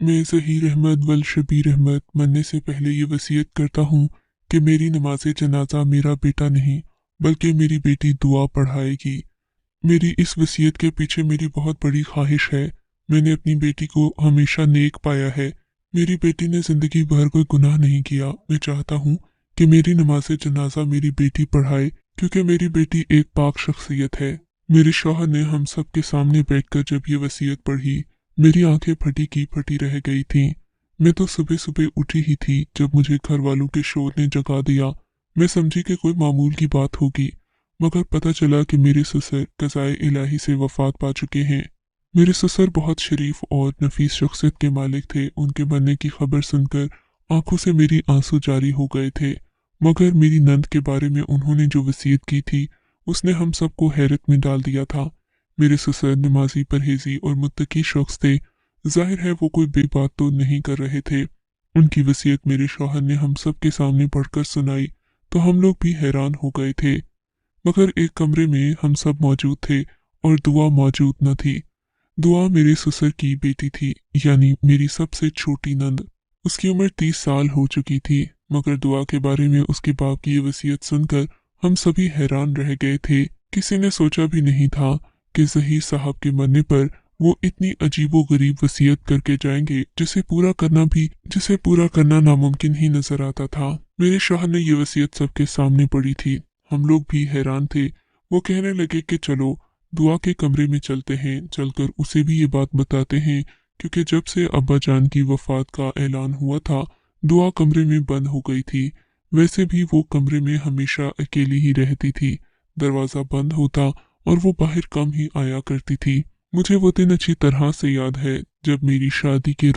मैं ज़हीर अहमद वल शबीर अहमद मरने से पहले ये वसीयत करता हूँ कि मेरी नमाज जनाजा मेरा बेटा नहीं बल्कि मेरी बेटी दुआ पढ़ाएगी। मेरी इस वसीयत के पीछे मेरी बहुत बड़ी ख्वाहिश है। मैंने अपनी बेटी को हमेशा नेक पाया है। मेरी बेटी ने ज़िंदगी भर कोई गुनाह नहीं किया। मैं चाहता हूँ कि मेरी नमाज जनाजा मेरी बेटी पढ़ाए, क्योंकि मेरी बेटी एक पाक शख्सियत है। मेरे शौहर ने हम सब के सामने बैठकर जब ये वसीयत पढ़ी, मेरी आंखें फटी की फटी रह गई थीं। मैं तो सुबह सुबह उठी ही थी जब मुझे घर वालों के शोर ने जगा दिया। मैं समझी कि कोई मामूल की बात होगी, मगर पता चला कि मेरे ससुर कज़ाए इलाही से वफात पा चुके हैं। मेरे ससुर बहुत शरीफ और नफीस शख्सियत के मालिक थे। उनके मरने की खबर सुनकर आंखों से मेरी आंसू जारी हो गए थे, मगर मेरी नंद के बारे में उन्होंने जो वसीयत की थी उसने हम सबको हैरत में डाल दिया था। मेरे ससुर नमाजी, परहेजी और मुत्तकी शख्स थे। जाहिर है वो कोई बेबात तो नहीं कर रहे थे। उनकी वसीयत मेरे शौहर ने हम सब के सामने पढ़कर सुनाई तो हम लोग भी हैरान हो गए थे। मगर एक कमरे में हम सब मौजूद थे और दुआ मौजूद न थी। दुआ मेरे ससुर की बेटी थी, यानी मेरी सबसे छोटी नंद। उसकी उम्र 30 साल हो चुकी थी, मगर दुआ के बारे में उसके बाप की ये वसीयत सुनकर हम सभी हैरान रह गए थे। किसी ने सोचा भी नहीं था कि ज़हीर साहब के मरने पर वो इतनी अजीबो गरीब वसीयत करके जाएंगे जिसे पूरा करना नामुमकिन ही नजर आता था। मेरे शौहर ने ये वसीयत सबके सामने पढ़ी थी। हम लोग भी हैरान थे। वो कहने लगे कि चलो दुआ के कमरे में चलते हैं, चलकर उसे भी ये बात बताते हैं, क्योंकि जब से अब्बा जान की वफात का ऐलान हुआ था दुआ कमरे में बंद हो गई थी। वैसे भी वो कमरे में हमेशा अकेली ही रहती थी। दरवाज़ा बंद होता और वो बाहर कम ही आया करती थी। मुझे वो दिन अच्छी तरह से याद है जब मेरी शादी के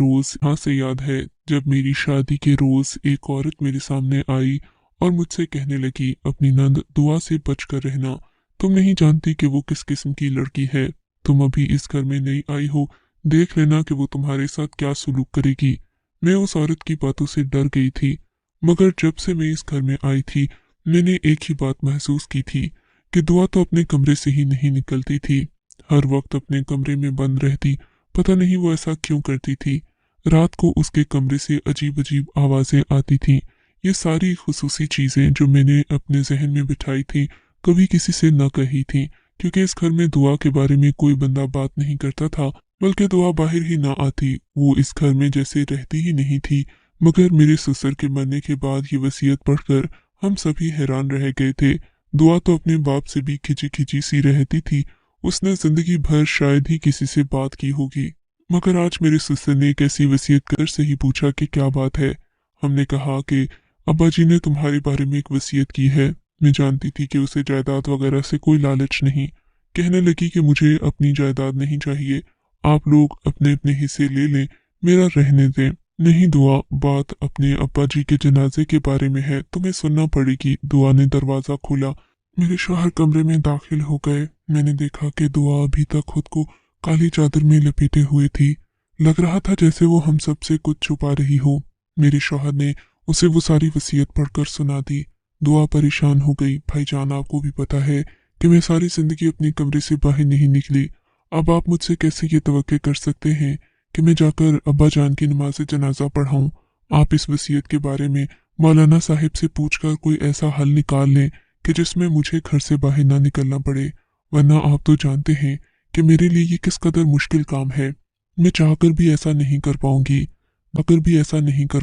रोज एक औरत मेरे सामने आई और मुझसे कहने लगी, अपनी नंद दुआ से बच कर रहना। तुम नहीं जानती कि वो किस किस्म की लड़की है। तुम अभी इस घर में नई आई हो, देख लेना कि वो तुम्हारे साथ क्या सुलूक करेगी। मैं उस औरत की बातों से डर गई थी, मगर जब से मैं इस घर में आई थी मैंने एक ही बात महसूस की थी कि दुआ तो अपने कमरे से ही नहीं निकलती थी। हर वक्त अपने कमरे में बंद रहती। पता नहीं वो ऐसा क्यों करती थी। रात को उसके कमरे से अजीब अजीब आवाजें आती थीं। ये सारी खुसूसी चीजें जो मैंने अपने जहन में बिठाई थी कभी किसी से न कही थी, क्योंकि इस घर में दुआ के बारे में कोई बंदा बात नहीं करता था। बल्कि दुआ बाहर ही ना आती, वो इस घर में जैसे रहती ही नहीं थी। मगर मेरे ससुर के मरने के बाद ये वसीयत पढ़कर हम सभी हैरान रह गए थे। दुआ तो अपने बाप से भी खिंची खिंची सी रहती थी। उसने जिंदगी भर शायद ही किसी से बात की होगी। मगर आज मेरे ससुर ने एक ऐसी वसीयत कर से ही पूछा कि क्या बात है। हमने कहा कि अब्बा जी ने तुम्हारे बारे में एक वसीयत की है। मैं जानती थी कि उसे जायदाद वगैरह से कोई लालच नहीं। कहने लगी कि मुझे अपनी जायदाद नहीं चाहिए, आप लोग अपने अपने हिस्से ले लें, मेरा रहने दें। नहीं दुआ, बात अपने अब्बा जी के जनाजे के बारे में है, तुम्हें सुनना पड़ेगी। दुआ ने दरवाजा खोला। मेरे शौहर कमरे में दाखिल हो गए। मैंने देखा कि दुआ अभी तक खुद को काली चादर में लपेटे हुए थी। लग रहा था जैसे वो हम सब से कुछ छुपा रही हो। मेरे शौहर ने उसे वो सारी वसीयत पढ़कर सुना दी। दुआ परेशान हो गई। भाईजान, आपको भी पता है कि मैं सारी जिंदगी अपने कमरे से बाहर नहीं निकली। अब आप मुझसे कैसे ये तवक्के कर सकते हैं कि मैं जाकर अब्बा जान की नमाज जनाजा पढ़ाऊं। आप इस वसीयत के बारे में मौलाना साहिब से पूछकर कोई ऐसा हल निकाल लें कि जिसमें मुझे घर से बाहर ना निकलना पड़े, वरना आप तो जानते हैं कि मेरे लिए ये किस कदर मुश्किल काम है। मैं चाहकर भी ऐसा नहीं कर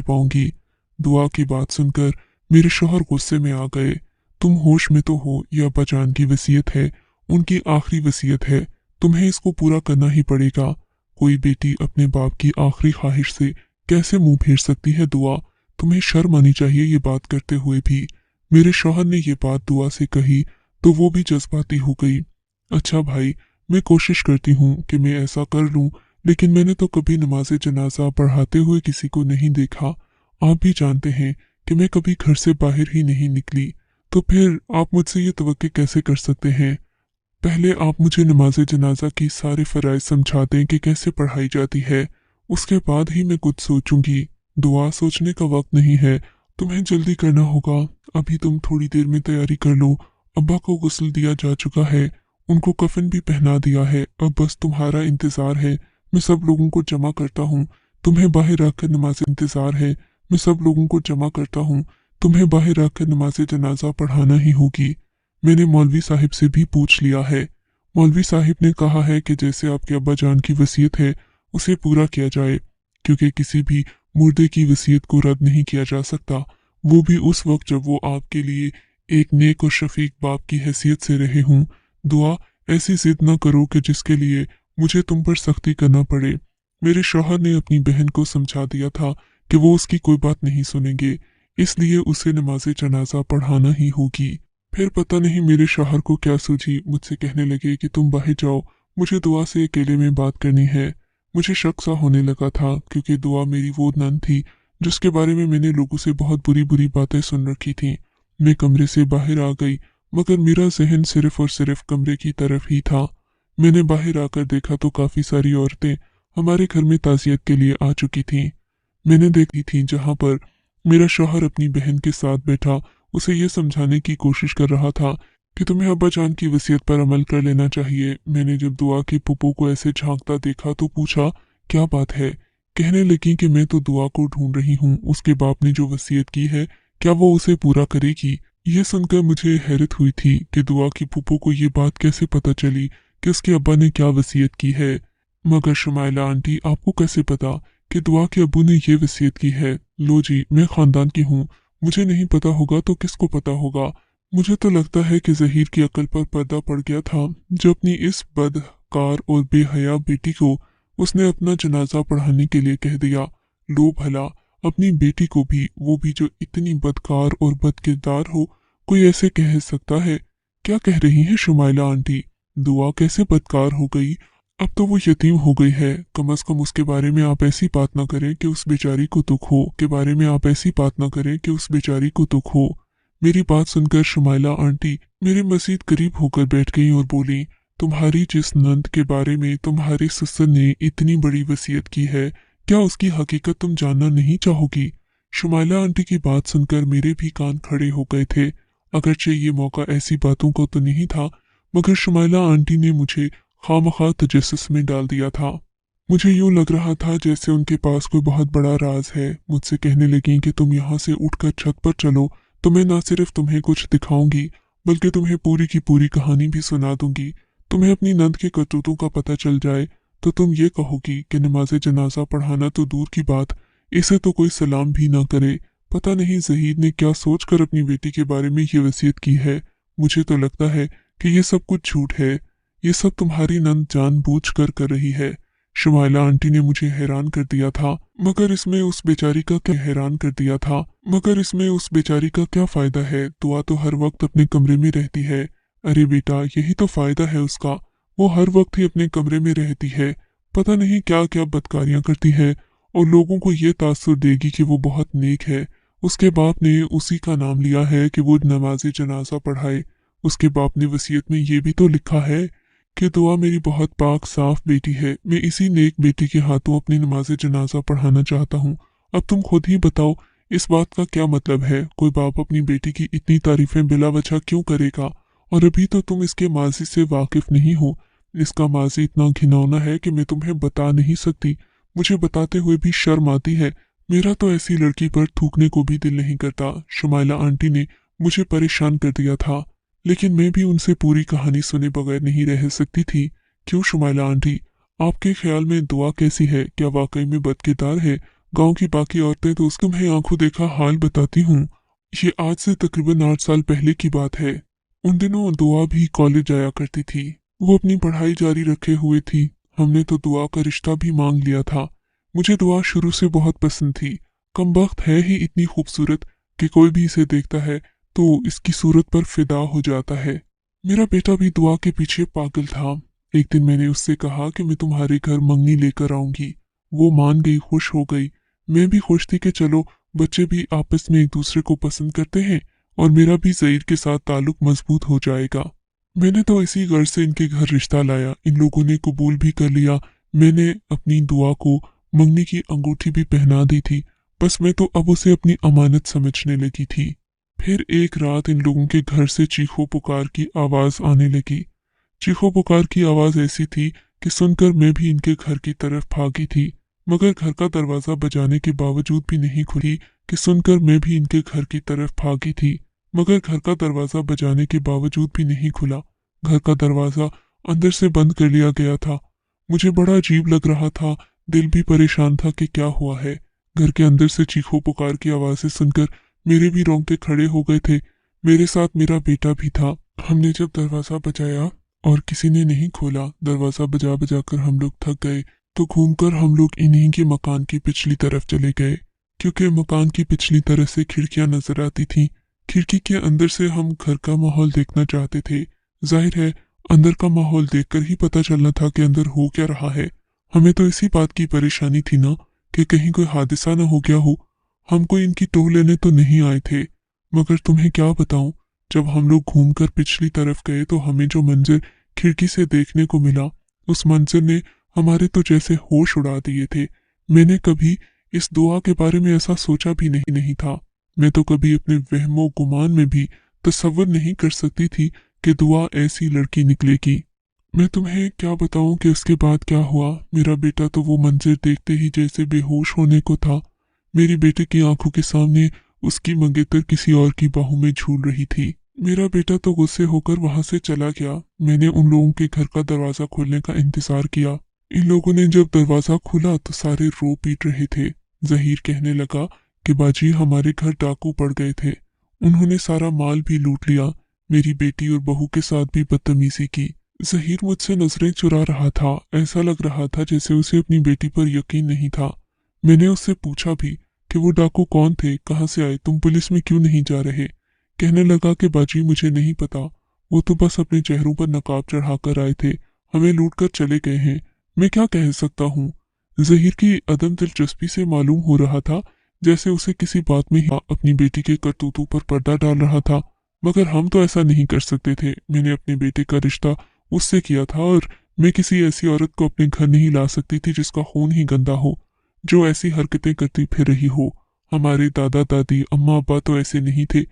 पाऊंगी। दुआ की बात सुनकर मेरे शौहर गुस्से में आ गए। तुम होश में तो हो, यह अब्बा जान की वसीयत है, उनकी आखिरी वसीयत है, तुम्हें इसको पूरा करना ही पड़ेगा। कोई बेटी अपने बाप की आखिरी ख्वाहिश से कैसे मुंह फेर सकती है? दुआ, तुम्हें शर्म आनी चाहिए ये बात करते हुए भी। मेरे शौहर ने ये बात दुआ से कही तो वो भी जज्बाती हो गई। अच्छा भाई, मैं कोशिश करती हूँ कि मैं ऐसा कर लूँ, लेकिन मैंने तो कभी नमाज जनाजा पढ़ाते हुए किसी को नहीं देखा। आप भी जानते हैं कि मैं कभी घर से बाहर ही नहीं निकली, तो फिर आप मुझसे ये तवक्के कैसे कर सकते हैं? पहले आप मुझे नमाज जनाजा की सारे फराइज समझा दें कि कैसे पढ़ाई जाती है, उसके बाद ही मैं कुछ सोचूंगी। दुआ, सोचने का वक्त नहीं है, तुम्हें जल्दी करना होगा। अभी तुम थोड़ी देर में तैयारी कर लो। अब्बा को गुस्ल दिया जा चुका है, उनको कफन भी पहना दिया है। अब बस तुम्हारा इंतजार है। मैं सब लोगों को जमा करता हूँ तुम्हें बाहर आकर नमाज इंतजार है। मैं सब लोगों को जमा करता हूँ। तुम्हें बाहर आकर नमाज जनाजा पढ़ाना ही होगी। मैंने मौलवी साहिब से भी पूछ लिया है। मौलवी साहिब ने कहा है कि जैसे आपके अब्बा जान की वसीयत है उसे पूरा किया जाए, क्योंकि किसी भी मुर्दे की वसीयत को रद्द नहीं किया जा सकता, वो भी उस वक्त जब वो आपके लिए एक नेक और शफीक बाप की हैसियत से रहे हों। दुआ, ऐसी जिद न करो कि जिसके लिए मुझे तुम पर सख्ती करना पड़े। मेरे शौहर ने अपनी बहन को समझा दिया था कि वो उसकी कोई बात नहीं सुनेंगे, इसलिए उसे नमाज जनाजा पढ़ाना ही होगी। फिर पता नहीं मेरे शौहर को क्या सूझी, मुझसे कहने लगे कि तुम बाहर जाओ, मुझे दुआ से अकेले में बात करनी है। मुझे शक सा होने लगा था, क्योंकि दुआ मेरी वो नन थी जिसके बारे में मैंने लोगों से बहुत बुरी बुरी बातें सुन रखी थीं। मैं कमरे से बाहर आ गई, मगर मेरा जहन सिर्फ और सिर्फ कमरे की तरफ ही था। मैंने बाहर आकर देखा तो काफी सारी औरतें हमारे घर में ताजियत के लिए आ चुकी थीं। मैंने देखी थी जहां पर मेरा शौहर अपनी बहन के साथ बैठा उसे ये समझाने की कोशिश कर रहा था कि तुम्हें अब्बा जान की वसीयत पर अमल कर लेना चाहिए। मैंने जब दुआ की पुप्पो को ऐसे झांकता देखा तो पूछा, क्या बात है? कहने लगी कि मैं तो दुआ को ढूंढ रही हूँ, उसके बाप ने जो वसीयत की है क्या वो उसे पूरा करेगी? ये सुनकर मुझे हैरत हुई थी कि दुआ की पुप्पो को ये बात कैसे पता चली कि उसके अब्बा ने क्या वसीयत की है। मगर शुमाइला आंटी, आपको कैसे पता कि दुआ के अब्बू ने ये वसीयत की है? लो जी, मैं खानदान की हूँ, मुझे नहीं पता होगा तो किसको पता होगा? मुझे तो लगता है कि जहीर की अकल पर पर्दा पड़ गया था जो अपनी इस बदकार और बेहया बेटी को उसने अपना जनाजा पढ़ाने के लिए कह दिया। लो भला, अपनी बेटी को भी, वो भी जो इतनी बदकार और बदकिरदार हो, कोई ऐसे कह सकता है? क्या कह रही हैं शुमाइला आंटी? दुआ कैसे बदकार हो गई? अब तो वो यतीम हो गई है। कम अज कम उसके बारे में आप ऐसी बात ना करें कि उस बेचारी को दुख हो, के बारे में आप ऐसी बात ना करें कि उस बेचारी को दुख हो। मेरी बात सुनकर शुमाइला आंटी मेरे मजीद करीब होकर बैठ गई और बोली, तुम्हारी जिस नंद के बारे में तुम्हारे ससुर ने इतनी बड़ी वसीयत की है, क्या उसकी हकीकत तुम जानना नहीं चाहोगी? शुमाइला आंटी की बात सुनकर मेरे भी कान खड़े हो गए थे। अगरचे ये मौका ऐसी बातों को तो नहीं था, मगर शुमाइला आंटी ने मुझे खामखा तजस्सुस में डाल दिया था। मुझे यूं लग रहा था जैसे उनके पास कोई बहुत बड़ा राज है। मुझसे कहने लगी कि तुम यहाँ से उठकर छत पर चलो, तो मैं न सिर्फ तुम्हें कुछ दिखाऊंगी बल्कि तुम्हें पूरी की पूरी कहानी भी सुना दूंगी। तुम्हें अपनी नंद के करतूतों का पता चल जाए तो तुम ये कहोगी कि नमाज जनाजा पढ़ाना तो दूर की बात, इसे तो कोई सलाम भी ना करे। पता नहीं जहीर ने क्या सोचकर अपनी बेटी के बारे में ये वसीयत की है। मुझे तो लगता है कि ये सब कुछ झूठ है। ये सब तुम्हारी नंद जानबूझकर कर रही है। शुमाइला आंटी ने मुझे हैरान कर दिया था, मगर इसमें उस बेचारी का क्या फायदा है? दुआ तो हर वक्त अपने कमरे में रहती है। अरे बेटा, यही तो फायदा है उसका, वो हर वक्त ही अपने कमरे में रहती है, पता नहीं क्या क्या बदकारियां करती है और लोगों को ये तासुर देगी कि वो बहुत नेक है। उसके बाप ने उसी का नाम लिया है कि वो नमाज जनाजा पढ़ाए। उसके बाप ने वसीयत में ये भी तो लिखा है कि दुआ मेरी बहुत पाक साफ बेटी है, मैं इसी नेक बेटी के हाथों अपनी नमाज जनाजा पढ़ाना चाहता हूँ। अब तुम खुद ही बताओ, इस बात का क्या मतलब है? कोई बाप अपनी बेटी की इतनी तारीफें बिला वजह क्यों करेगा? और अभी तो तुम इसके माजी से वाकिफ नहीं हो। इसका माजी इतना घिनौना है कि मैं तुम्हें बता नहीं सकती। मुझे बताते हुए भी शर्म आती है। मेरा तो ऐसी लड़की पर थूकने को भी दिल नहीं करता। शुमाइला आंटी ने मुझे परेशान कर दिया था, लेकिन मैं भी उनसे पूरी कहानी सुने बगैर नहीं रह सकती थी। क्यों शुमाइला आंटी, आपके ख्याल में दुआ कैसी है? क्या वाकई में बदकिरदार है? गांव की बाकी औरतें तो उसको तुम्हें आंखों देखा हाल बताती हूँ। ये आज से तकरीबन 8 साल पहले की बात है। उन दिनों दुआ भी कॉलेज जाया करती थी। वो अपनी पढ़ाई जारी रखे हुए थी। हमने तो दुआ का रिश्ता भी मांग लिया था। मुझे दुआ शुरू से बहुत पसंद थी। कमबख्त है ही इतनी खूबसूरत कि कोई भी इसे देखता है तो इसकी सूरत पर फिदा हो जाता है। मेरा बेटा भी दुआ के पीछे पागल था। एक दिन मैंने उससे कहा कि मैं तुम्हारे घर मंगनी लेकर आऊंगी। वो मान गई, खुश हो गई। मैं भी खुश थी कि चलो, बच्चे भी आपस में एक दूसरे को पसंद करते हैं और मेरा भी ज़हीर के साथ ताल्लुक मजबूत हो जाएगा। मैंने तो इसी गर्ज से इनके घर रिश्ता लाया। इन लोगों ने कबूल भी कर लिया। मैंने अपनी दुआ को मंगनी की अंगूठी भी पहना दी थी। बस मैं तो अब उसे अपनी अमानत समझने लगी थी। फिर एक रात इन लोगों के घर से चीखों पुकार की आवाज आने लगी। चीखों पुकार की आवाज ऐसी थी कि सुनकर मैं भी इनके घर की तरफ भागी थी। मगर घर का दरवाज़ा बजाने के बावजूद भी नहीं खुली कि सुनकर मैं भी इनके घर की तरफ भागी थी। मगर घर का दरवाज़ा बजाने के बावजूद भी नहीं खुला। घर का दरवाज़ा अंदर से बंद कर लिया गया था। मुझे बड़ा अजीब लग रहा था, दिल भी परेशान था कि क्या हुआ है। घर के अंदर से चीखों पुकार की आवाज़ें सुनकर मेरे भी रोंगटे खड़े हो गए थे। मेरे साथ मेरा बेटा भी था। हमने जब दरवाज़ा बजाया और किसी ने नहीं खोला, दरवाज़ा बजा बजा कर हम लोग थक गए, तो घूमकर हम लोग इन्हीं के मकान की पिछली तरफ चले गए, क्योंकि मकान की पिछली तरफ से खिड़कियां नजर आती थीं। खिड़की के अंदर से हम घर का माहौल देखना चाहते थे। जाहिर है अंदर का माहौल देखकर ही पता चलना था कि अंदर हो क्या रहा है। हमें तो इसी बात की परेशानी थी ना कि कहीं कोई हादसा न हो गया हो। हम कोई इनकी टोह लेने तो नहीं आए थे। मगर तुम्हें क्या बताऊं, जब हम लोग घूमकर पिछली तरफ गए तो हमें जो मंजर खिड़की से देखने को मिला, उस मंजर ने हमारे तो जैसे होश उड़ा दिए थे। मैंने कभी इस दुआ के बारे में ऐसा सोचा भी नहीं था। मैं तो कभी अपने वहमो गुमान में भी तसव्वुर नहीं कर सकती थी कि दुआ ऐसी लड़की निकलेगी। मैं तुम्हें क्या बताऊं कि उसके बाद क्या हुआ। मेरा बेटा तो वो मंजर देखते ही जैसे बेहोश होने को था। मेरी बेटे की आंखों के सामने उसकी मंगेतर किसी और की बाहों में झूल रही थी। मेरा बेटा तो गुस्से होकर वहां से चला गया। मैंने उन लोगों के घर का दरवाजा खोलने का इंतजार किया। इन लोगों ने जब दरवाजा खोला तो सारे रो पीट रहे थे। जहीर कहने लगा कि बाजी हमारे घर डाकू पड़ गए थे, उन्होंने सारा माल भी लूट लिया। मेरी बेटी और बहू के साथ भी बदतमीजी की। जहीर मुझसे नजरें चुरा रहा था। ऐसा लग रहा था जैसे उसे अपनी बेटी पर यकीन नहीं था। मैंने उससे पूछा भी कि वो डाकू कौन थे, कहाँ से आए, तुम पुलिस में क्यों नहीं जा रहे। कहने लगा कि बाजी मुझे नहीं पता, वो तो बस अपने चेहरों पर नकाब चढ़ाकर आए थे, हमें लूट कर चले गए हैं। मैं क्या कह सकता हूँ। जहीर की अदम दिलचस्पी से मालूम हो रहा था जैसे उसे किसी बात में ही अपनी बेटी के करतूतों पर पर्दा डाल रहा था। मगर हम तो ऐसा नहीं कर सकते थे। मैंने अपने बेटे का रिश्ता उससे किया था और मैं किसी ऐसी औरत को अपने घर नहीं ला सकती थी जिसका खून ही गंदा हो, जो ऐसी हरकतें करती फिर रही हो। हमारे दादा दादी अम्मा अब्बा तो ऐसे नहीं थे।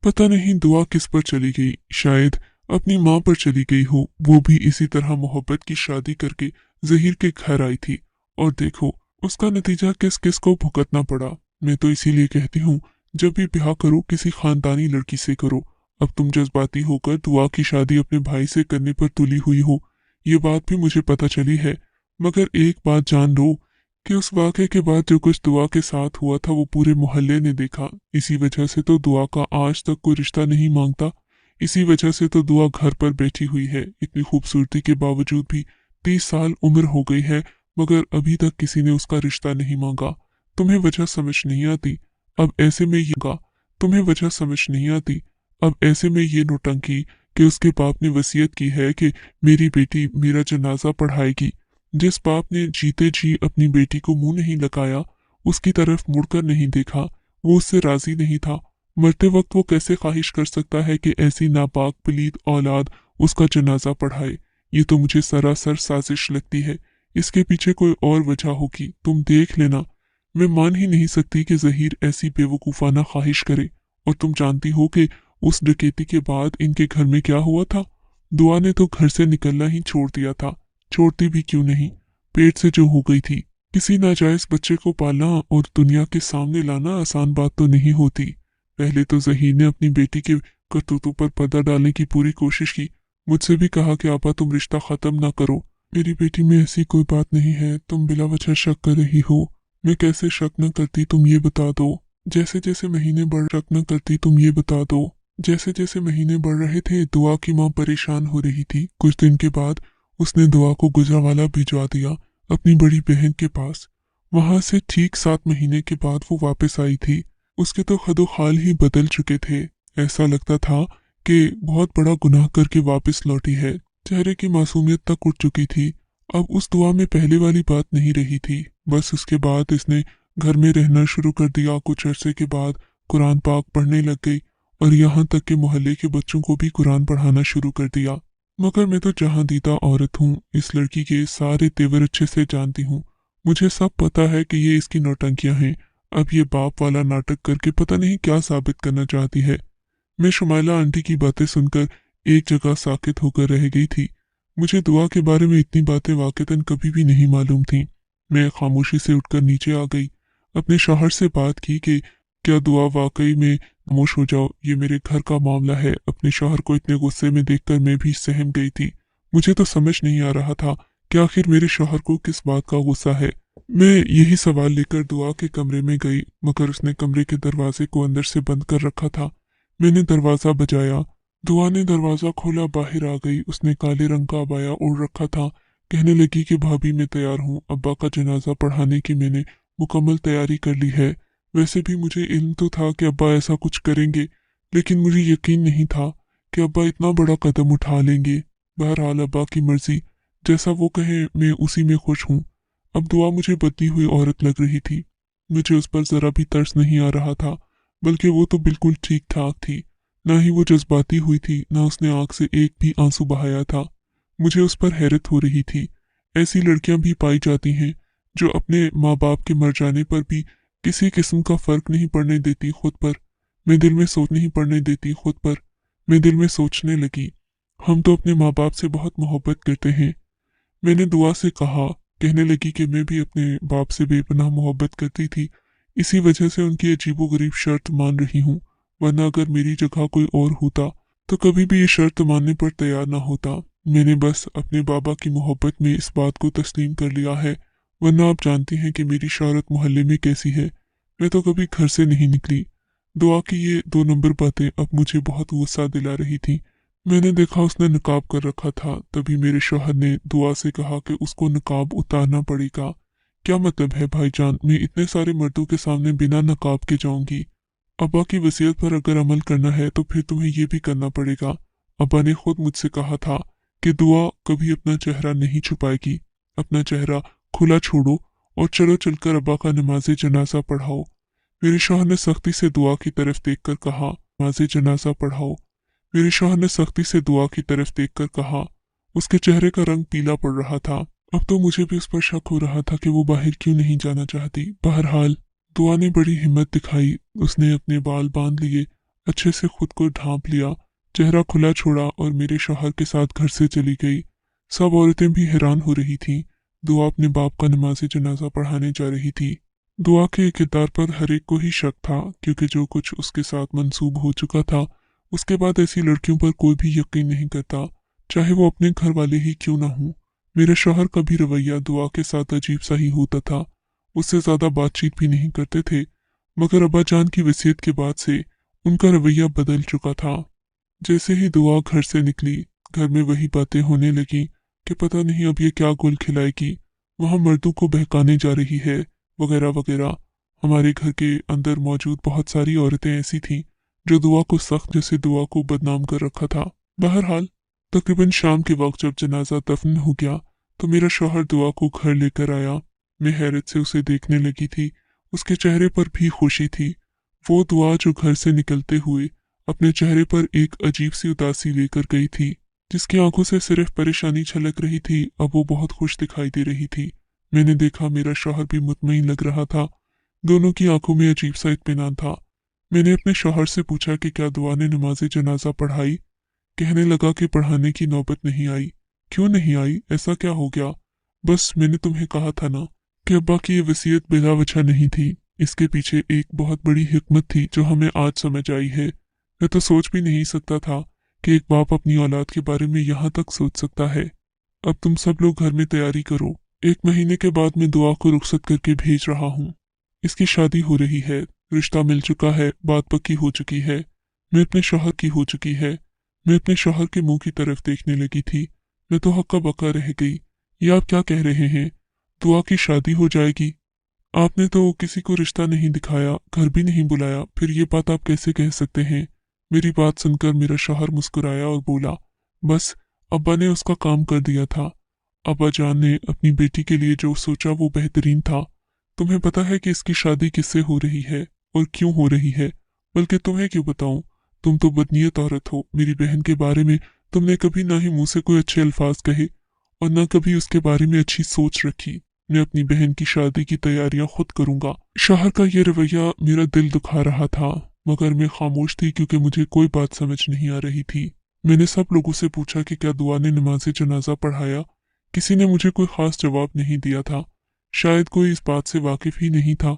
पता नहीं दुआ किस पर चली गई, शायद अपनी माँ पर चली गई हो। वो भी इसी तरह मोहब्बत की शादी करके जहीर के घर आई थी और देखो उसका नतीजा किस किस को भुगतना पड़ा। मैं तो इसीलिए कहती हूँ जब भी ब्याह करो किसी खानदानी लड़की से करो। अब तुम जज्बाती होकर दुआ की शादी अपने भाई से करने पर तुली हुई हो, ये बात भी मुझे पता चली है। मगर एक बात जान लो कि उस वाक़े के बाद जो कुछ दुआ के साथ हुआ था वो पूरे मोहल्ले ने देखा। इसी वजह से तो दुआ का आज तक कोई रिश्ता नहीं मांगता। इसी वजह से तो दुआ घर पर बैठी हुई है। इतनी खूबसूरती के बावजूद भी 30 साल उम्र हो गई है, मगर अभी तक किसी ने उसका रिश्ता नहीं मांगा। तुम्हें वजह समझ नहीं आती। अब ऐसे में तुम्हें वजह समझ नहीं आती। अब ऐसे में ये नौटंकी कि उसके बाप ने वसीयत की है कि मेरी बेटी मेरा जनाजा पढ़ाएगी। जिस बाप ने जीते जी अपनी बेटी को मुंह नहीं लगाया, उसकी तरफ मुड़कर नहीं देखा, वो उससे राजी नहीं था। मरते वक्त वो कैसे ख्वाहिश कर सकता है कि ऐसी नापाक पलीद औलाद उसका जनाजा पढ़ाए। ये तो मुझे सरासर साजिश लगती है। इसके पीछे कोई और वजह होगी, तुम देख लेना। मैं मान ही नहीं सकती कि जहीर ऐसी बेवकूफ़ाना ख्वाहिश करे। और तुम जानती हो कि उस डकैती के बाद इनके घर में क्या हुआ था। दुआ ने तो घर से निकलना ही छोड़ दिया था। छोड़ती भी क्यों नहीं, पेट से जो हो गई थी। किसी नाजायज बच्चे को पालना और दुनिया के सामने लाना आसान बात तो नहीं होती। पहले तो जहीर ने अपनी बेटी के करतूतों पर पर्दा डालने की पूरी कोशिश की। मुझसे भी कहा कि आपा तुम रिश्ता खत्म ना करो, मेरी बेटी में ऐसी कोई बात नहीं है, तुम बिला वजह शक कर रही हो। मैं कैसे शक न करती, तुम ये बता दो। जैसे जैसे महीने बढ़ शक न करती, तुम ये बता दो। जैसे जैसे महीने बढ़ रहे थे दुआ की माँ परेशान हो रही थी। कुछ दिन के बाद उसने दुआ को गुजरावाला भिजवा दिया अपनी बड़ी बहन के पास। वहां से ठीक 7 महीने के बाद वो वापस आई थी। उसके तो खदो खाल ही बदल चुके थे। ऐसा लगता था कि बहुत बड़ा गुनाह करके वापस लौटी है। चेहरे की मासूमियत तक उठ चुकी थी। अब उस दुआ में पहले वाली बात नहीं रही थी। बस उसके बाद इसने घर में रहना शुरू कर दिया। कुछ अरसे के बाद कुरान पाक पढ़ने लग गई और यहाँ तक कि मोहल्ले के बच्चों को भी कुरान पढ़ाना शुरू कर दिया। मगर मैं तो जहाँ दीदा औरत हूँ, इस लड़की के सारे तेवर अच्छे से जानती हूँ। मुझे सब पता है कि ये इसकी नौटंकियां हैं। अब ये बाप वाला नाटक करके पता नहीं क्या साबित करना चाहती है। मैं शुमाइला आंटी की बातें सुनकर एक जगह साकित होकर रह गई थी। मुझे दुआ के बारे में इतनी बातें वाक़तन कभी भी नहीं मालूम थीं। मैं खामोशी से उठकर नीचे आ गई। अपने शौहर से बात की कि क्या दुआ वाकई में खामोश हो जाओ, ये मेरे घर का मामला है। अपने शौहर को इतने गुस्से में देखकर मैं भी सहम गई थी। मुझे तो समझ नहीं आ रहा था कि आखिर मेरे शौहर को किस बात का गुस्सा है। मैं यही सवाल लेकर दुआ के कमरे में गई, मगर उसने कमरे के दरवाजे को अंदर से बंद कर रखा था। मैंने दरवाजा बजाया। दुआ ने दरवाजा खोला, बाहर आ गई। उसने काले रंग का अबाया ओढ़ रखा था। कहने लगी कि भाभी मैं तैयार हूँ, अब्बा का जनाजा पढ़ाने की मैंने मुकम्मल तैयारी कर ली है। वैसे भी मुझे इल्म तो था कि अब्बा ऐसा कुछ करेंगे, लेकिन मुझे यकीन नहीं था कि अब्बा इतना बड़ा कदम उठा लेंगे। बहरहाल अब्बा की मर्जी, जैसा वो कहे मैं उसी में खुश हूँ। अब दुआ मुझे बदली हुई औरत लग रही थी। मुझे उस पर जरा भी तरस नहीं आ रहा था, बल्कि वो तो बिल्कुल ठीक ठाक थी। ना ही वो जज्बाती हुई थी, ना उसने आंख से एक भी आंसू बहाया था। मुझे उस पर हैरत हो रही थी। ऐसी लड़कियां भी पाई जाती हैं जो अपने माँ बाप के मर जाने पर भी किसी किस्म का फर्क नहीं पड़ने देती खुद पर। मैं दिल में सोच नहीं पड़ने देती खुद पर। मैं दिल में सोचने लगी, हम तो अपने माँ बाप से बहुत मोहब्बत करते हैं। मैंने दुआ से कहा। कहने लगी कि मैं भी अपने बाप से बेपनाह मोहब्बत करती थी, इसी वजह से उनकी अजीबोगरीब शर्त मान रही हूँ, वरना अगर मेरी जगह कोई और होता तो कभी भी ये शर्त मानने पर तैयार ना होता। मैंने बस अपने बाबा की मोहब्बत में इस बात को तस्लीम कर लिया है, वरना आप जानती हैं कि मेरी शौहरत मोहल्ले में कैसी है। मैं तो कभी घर से नहीं निकली। दुआ की ये 2 नंबर बातें अब मुझे बहुत गुस्सा दिला रही थी। मैंने देखा उसने नकाब कर रखा था। तभी मेरे शौहर ने दुआ से कहा कि उसको नकाब उतारना पड़ेगा। क्या मतलब है भाईजान, मैं इतने सारे मर्दों के सामने बिना नकाब के जाऊंगी? अब्बा की वसीयत पर अगर अमल करना है तो फिर तुम्हें ये भी करना पड़ेगा। अब्बा ने खुद मुझसे कहा था कि दुआ कभी अपना चेहरा नहीं छुपाएगी। अपना चेहरा खुला छोड़ो और चलो चलकर अब्बा का नमाज जनाजा पढ़ाओ। मेरे शौहर ने सख्ती से दुआ की तरफ देखकर कहा, नमाज जनाजा पढ़ाओ। मेरे शौहर ने सख्ती से दुआ की तरफ देखकर कहा। उसके चेहरे का रंग पीला पड़ रहा था। अब तो मुझे भी उस पर शक हो रहा था कि वो बाहर क्यों नहीं जाना चाहती। बहरहाल दुआ ने बड़ी हिम्मत दिखाई। उसने अपने बाल बांध लिए, अच्छे से खुद को ढांप लिया, चेहरा खुला छोड़ा और मेरे शौहर के साथ घर से चली गई। सब औरतें भी हैरान हो रही थीं। दुआ अपने बाप का नमाज जनाजा पढ़ाने जा रही थी। दुआ के किरदार पर हर एक को ही शक था, क्योंकि जो कुछ उसके साथ मंसूब हो चुका था, उसके बाद ऐसी लड़कियों पर कोई भी यकीन नहीं करता, चाहे वो अपने घर वाले ही क्यों ना हों। मेरे शौहर का भी रवैया दुआ के साथ अजीब सा ही होता था। उससे ज्यादा बातचीत भी नहीं करते थे, मगर अब्बा जान की वसीयत के बाद से उनका रवैया बदल चुका था। जैसे ही दुआ घर से निकली, घर में वही बातें होने लगी कि पता नहीं अब ये क्या गुल खिलाएगी, वहां मर्दों को बहकाने जा रही है, वगैरह वगैरह। हमारे घर के अंदर मौजूद बहुत सारी औरतें ऐसी थीं जो दुआ को सख्त जैसे दुआ को बदनाम कर रखा था। बहरहाल तकरीबन शाम के वक्त जब जनाजा दफन हो गया तो मेरा शौहर दुआ को घर लेकर आया। मैं हैरत से उसे देखने लगी थी। उसके चेहरे पर भी खुशी थी। वो दुआ जो घर से निकलते हुए अपने चेहरे पर एक अजीब सी उदासी लेकर गई थी, जिसकी आंखों से सिर्फ परेशानी छलक रही थी, अब वो बहुत खुश दिखाई दे रही थी। मैंने देखा मेरा शौहर भी मुतमईन लग रहा था। दोनों की आंखों में अजीब सा इत्मीनान था। मैंने अपने शौहर से पूछा कि क्या दुआ ने नमाज जनाजा पढ़ाई? कहने लगा कि पढ़ाने की नौबत नहीं आई। क्यों नहीं आई? ऐसा क्या हो गया? बस मैंने तुम्हें कहा था ना कि अब्बा की ये वसीयत बिला वजह नहीं थी। इसके पीछे एक बहुत बड़ी हिकमत थी जो हमें आज समझ आई है। मैं तो सोच भी नहीं सकता था कि एक बाप अपनी औलाद के बारे में यहाँ तक सोच सकता है। अब तुम सब लोग घर में तैयारी करो। 1 महीने के बाद मैं दुआ को रुखसत करके भेज रहा हूँ। इसकी शादी हो रही है, रिश्ता मिल चुका है, बात पक्की हो चुकी है। मैं अपने शौहर की हो चुकी है। मैं अपने शौहर के मुंह की तरफ देखने लगी थी। मैं तो हक्का बक्का रह गई। ये आप क्या कह रहे हैं? दुआ की शादी हो जाएगी? आपने तो किसी को रिश्ता नहीं दिखाया, घर भी नहीं बुलाया, फिर ये बात आप कैसे कह सकते हैं? मेरी बात सुनकर मेरा शौहर मुस्कुराया और बोला, बस अब्बा ने उसका काम कर दिया था। अब्बा जान ने अपनी बेटी के लिए जो सोचा वो बेहतरीन था। तुम्हें पता है कि इसकी शादी किससे हो रही है और क्यों हो रही है? बल्कि तुम्हें क्यों बताऊं? तुम तो बदनीयत औरत हो। मेरी बहन के बारे में तुमने कभी ना ही मुंह से कोई अच्छे अल्फाज कहे और ना कभी उसके बारे में अच्छी सोच रखी। मैं अपनी बहन की शादी की तैयारियां खुद करूंगा। शौहर का ये रवैया मेरा दिल दुखा रहा था, मगर मैं खामोश थी क्योंकि मुझे कोई बात समझ नहीं आ रही थी। मैंने सब लोगों से पूछा कि क्या दुआ ने नमाज जनाजा पढ़ाया। किसी ने मुझे कोई खास जवाब नहीं दिया था। शायद कोई इस बात से वाकिफ ही नहीं था।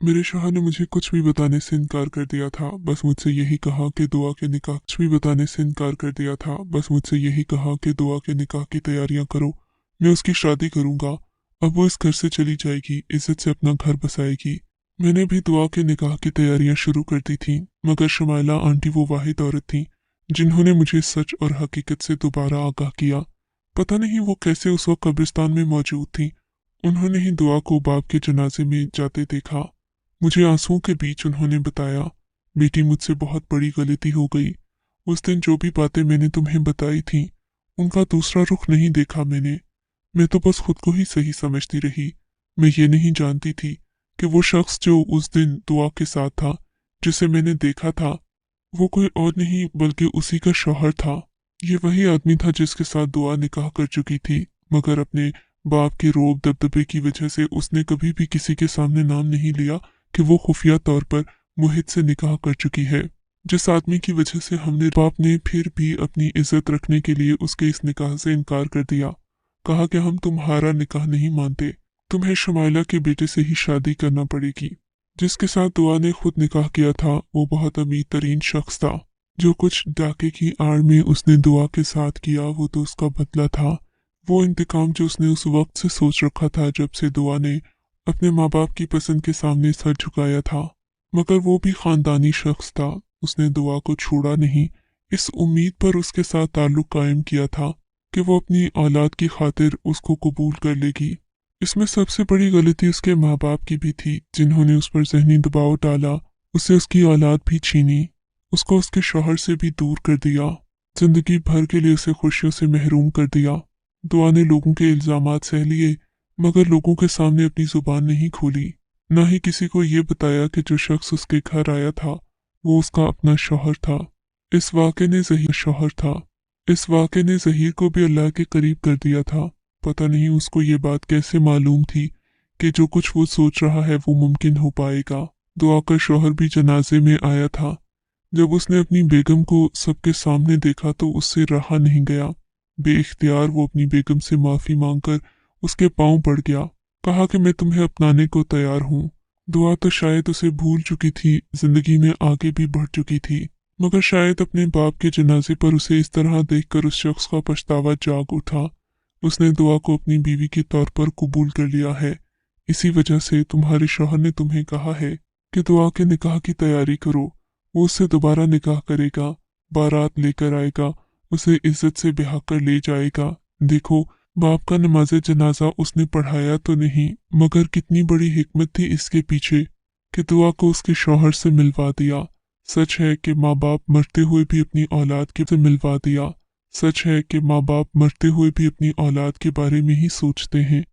मेरे शौहर ने मुझे कुछ भी बताने से इनकार कर दिया था, बस मुझसे यही कहा कि दुआ के निकाह कुछ भी बताने से इनकार कर दिया था, बस मुझसे यही कहा कि दुआ के निकाह की तैयारियां करो, मैं उसकी शादी करूंगा। अब वो इस घर से चली जाएगी, इज्जत से अपना घर बसाएगी। मैंने भी दुआ के निकाह की तैयारियां शुरू कर दी थी, मगर शुमाइला आंटी वो वाहिद औरत थी जिन्होंने मुझे सच और हकीकत से दोबारा आगाह किया। पता नहीं वो कैसे उस वक्त कब्रिस्तान में मौजूद थी। उन्होंने ही दुआ को बाप के जनाजे में जाते देखा। मुझे आंसुओं के बीच उन्होंने बताया, बेटी मुझसे बहुत बड़ी गलती हो गई। उस दिन जो भी बातें मैंने तुम्हें बताई थी उनका दूसरा रुख नहीं देखा मैंने। मैं तो बस खुद को ही सही समझती रही। मैं ये नहीं जानती थी कि वो शख्स जो उस दिन दुआ के साथ था, जिसे मैंने देखा था, वो कोई और नहीं बल्कि उसी का शौहर था। ये वही आदमी था जिसके साथ दुआ निकाह कर चुकी थी, मगर अपने बाप के रोब दबदबे की वजह से उसने कभी भी किसी के सामने नाम नहीं लिया कि वो खुफिया तौर पर मुहित से निकाह कर चुकी है। जिस आदमी की वजह से हमने बाप ने फिर भी अपनी इज्जत रखने के लिए उसके इस निकाह से इनकार कर दिया। कहा कि हम तुम्हारा निकाह नहीं मानते, तुम्हें शुमाइला के बेटे से ही शादी करना पड़ेगी। जिसके साथ दुआ ने खुद निकाह किया था वो बहुत अमीर तरीन शख्स था। जो कुछ डाके की आड़ में उसने दुआ के साथ किया वो तो उसका बदला था। वो इंतकाम जो उसने उस वक्त से सोच रखा था जब से दुआ ने अपने माँ बाप की पसंद के सामने सर झुकाया था। मगर वो भी खानदानी शख्स था, उसने दुआ को छोड़ा नहीं। इस उम्मीद पर उसके साथ ताल्लुक कायम किया था कि वो अपनी औलाद की खातिर उसको कबूल कर लेगी। इसमें सबसे बड़ी गलती उसके माँ बाप की भी थी, जिन्होंने उस पर जहनी दबाव डाला, उससे उसकी औलाद भी छीनी, उसको उसके शौहर से भी दूर कर दिया, जिंदगी भर के लिए उसे खुशियों से महरूम कर दिया। दुआ ने लोगों के इल्जामात सह लिए, मगर लोगों के सामने अपनी जुबान नहीं खोली, न ही किसी को ये बताया कि जो शख्स उसके घर आया था वो उसका अपना शौहर था। इस वाक़े ने ज़हीर को भी अल्लाह के करीब कर दिया था। पता नहीं उसको ये बात कैसे मालूम थी कि जो कुछ वो सोच रहा है वो मुमकिन हो पाएगा। दुआ का शौहर भी जनाजे में आया था। जब उसने अपनी बेगम को सबके सामने देखा तो उससे रहा नहीं गया। बेइख्तियार वो अपनी बेगम से माफ़ी मांगकर उसके पांव पड़ गया। कहा कि मैं तुम्हें अपनाने को तैयार हूँ। दुआ तो शायद उसे भूल चुकी थी, जिंदगी में आगे भी बढ़ चुकी थी, मगर शायद अपने बाप के जनाजे पर उसे इस तरह देखकर उस शख्स का पछतावा जाग उठा। उसने दुआ को अपनी बीवी के तौर पर कबूल कर लिया है। इसी वजह से तुम्हारे शौहर ने तुम्हें कहा है कि दुआ के निकाह की तैयारी करो। वो उससे दोबारा निकाह करेगा, बारात लेकर आएगा, उसे इज्जत से ब्याह कर ले जाएगा। देखो, बाप का नमाज़े जनाजा उसने पढ़ाया तो नहीं, मगर कितनी बड़ी हिकमत थी इसके पीछे कि दुआ को उसके शौहर से मिलवा दिया। सच है कि माँ बाप मरते हुए भी अपनी औलाद के से मिलवा दिया। सच है कि माँ बाप मरते हुए भी अपनी औलाद के बारे में ही सोचते हैं।